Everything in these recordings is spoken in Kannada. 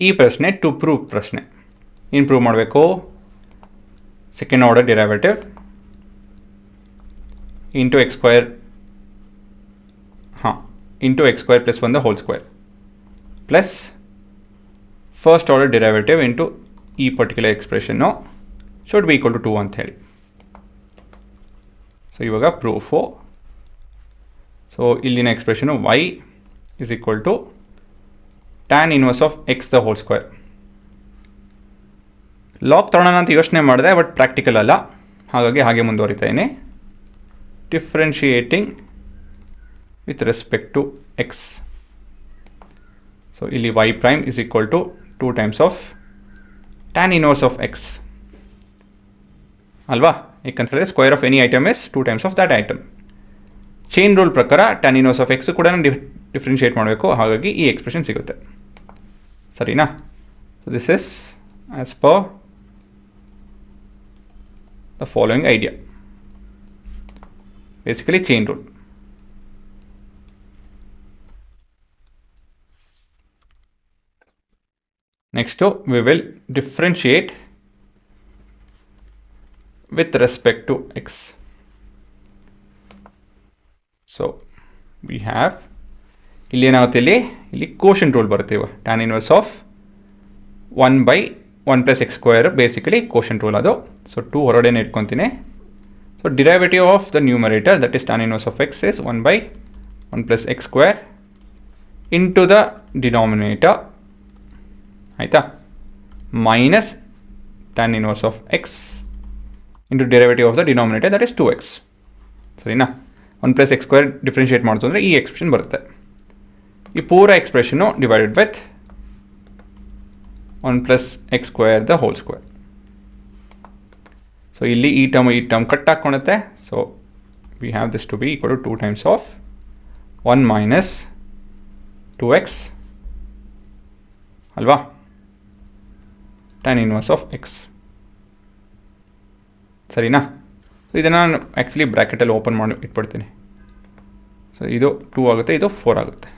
ಈ ಪ್ರಶ್ನೆ ಟು ಪ್ರೂವ್ ಪ್ರಶ್ನೆ. ಏನು ಪ್ರೂವ್ ಮಾಡಬೇಕು? Second order derivative into x square into x square plus 1 the whole square plus first order derivative into ಈ ಪರ್ಟಿಕ್ಯುಲರ್ ಎಕ್ಸ್ಪ್ರೆಷನ್ನು ಶುಡ್ ಬಿ ಈಕ್ವಲ್ ಟು 2 ಅಂತ ಹೇಳಿ. ಸೊ ಇವಾಗ ಪ್ರೂಫು. ಸೊ ಇಲ್ಲಿನ expression y is equal to tan inverse of x the whole square. Log ತಗೊಳ್ಳೋಣ ಅಂತ ಯೋಚನೆ ಮಾಡಿದೆ, ಬಟ್ ಪ್ರಾಕ್ಟಿಕಲ್ ಅಲ್ಲ, ಹಾಗಾಗಿ ಹಾಗೆ ಮುಂದುವರಿತಾ ಇದ್ದೀನಿ. Differentiating with respect to x. So ಇಲ್ಲಿ y prime is equal to 2 times of tan inverse of x ಅಲ್ವಾ? ಯಾಕಂತ ಹೇಳಿದ್ರೆ square of any item is 2 times of that item. Chain rule ಪ್ರಕಾರ tan ಇನ್ವರ್ಸ್ ಆಫ್ ಎಕ್ಸ್ ಕೂಡ ಡಿಫ್ರೆನ್ಷಿಯೇಟ್ ಮಾಡಬೇಕು, ಹಾಗಾಗಿ ಈ ಎಕ್ಸ್ಪ್ರೆಷನ್ ಸಿಗುತ್ತೆ. ಸರಿನಾ? So this is as per the following idea, basically chain rule. Next we will differentiate with respect to x. So we have ಇಲ್ಲಿ ಏನಾಗುತ್ತೆ, ಇಲ್ಲಿ ಕೋಶನ್ ರೂಲ್ ಬರುತ್ತೆ. ಇವಾಗ tan inverse of 1 by 1 plus x square basically quotient rule ಅದು. ಸೊ 2 ಹೊರಗಡೆನೇ ಇಟ್ಕೊತೀನಿ. So derivative of the numerator that is tan inverse of x is 1 by 1 plus x square into the denominator, ಆಯಿತಾ, minus tan inverse of x into derivative of the denominator that is 2x. ಸರಿನಾ? 1 ಪ್ಲಸ್ ಎಕ್ಸ್ ಸ್ಕ್ವೇರ್ ಡಿಫ್ರೆನ್ಷಿಯೇಟ್ ಮಾಡ್ತು ಅಂದರೆ ಈ ಎಕ್ಸ್ಪ್ರೆಷನ್ ಬರುತ್ತೆ. ಈ ಪೂರ ಎಕ್ಸ್ಪ್ರೆಷನ್ನು divided with 1 plus x square the whole square. So ಇಲ್ಲಿ ಈ ಟರ್ಮ್ ಕಟ್ ಹಾಕ್ಕೊಳುತ್ತೆ. So we have this to be equal to 2 times of 1 minus 2x ಅಲ್ವಾ, tan ಇನ್ವರ್ಸ್ ಆಫ್ ಎಕ್ಸ್. ಸರಿನಾ? ಸೊ ಇದನ್ನು ನಾನು ಆ್ಯಕ್ಚುಲಿ ಬ್ರ್ಯಾಕೆಟಲ್ಲಿ ಓಪನ್ ಮಾಡಿ ಇಟ್ಬಿಡ್ತೀನಿ. ಸೊ ಇದು 2 ಆಗುತ್ತೆ, ಇದು 4 ಆಗುತ್ತೆ.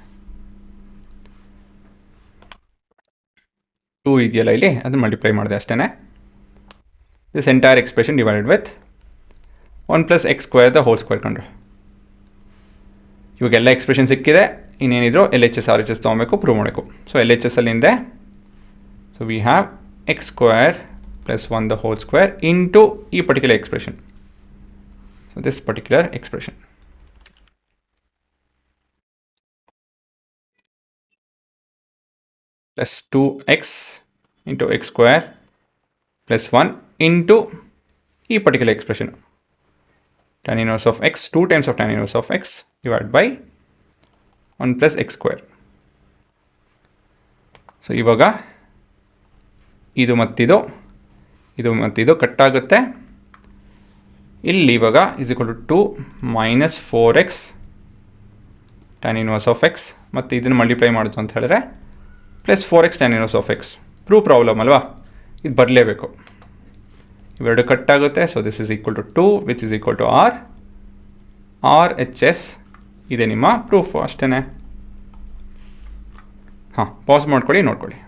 2 ಇದೆಯಲ್ಲ ಇಲ್ಲಿ, ಅದನ್ನು ಮಲ್ಟಿಪ್ಲೈ ಮಾಡಿದೆ ಅಷ್ಟೇ. This entire expression divided with 1 plus x square the whole square ಕಂಡ್ರೆ. ಇವಾಗೆಲ್ಲ ಎಕ್ಸ್ಪ್ರೆಷನ್ ಸಿಕ್ಕಿದೆ. ಇನ್ನೇನಿದ್ರು LHS RHS ತೊಗೊಬೇಕು, ಪ್ರೂವ್ ಮಾಡಬೇಕು. ಸೊ LHS ಅಲ್ಲಿಂದೆ so we have x square plus 1 the whole square into e particular expression. So this particular expression plus 2x into x square plus 1 into e particular expression, tan inverse of x, 2 times of tan inverse of x divided by 1 plus x square. So ಇವಾಗ ಇದು ಮತ್ತಿದು ಕಟ್ ಆಗುತ್ತೆ. ಇಲ್ಲಿ ಇವಾಗ is equal to 2 minus 4x tan inverse of x, ಮತ್ತು ಇದನ್ನು ಮಲ್ಟಿಪ್ಲೈ ಮಾಡಿತು ಅಂತ ಹೇಳಿದ್ರೆ plus 4x tan inverse of x. Prove problem ಅಲ್ವಾ, ಇದು ಬರಲೇಬೇಕು. ಇವೆರಡು ಕಟ್ ಆಗುತ್ತೆ. So this is equal to 2 which is equal to RHS. ಇದೆ ನಿಮ್ಮ ಪ್ರೂಫ್ ಅಷ್ಟೇ. ಪಾಸ್ ಮಾಡ್ಕೊಳ್ಳಿ, ನೋಡ್ಕೊಳ್ಳಿ.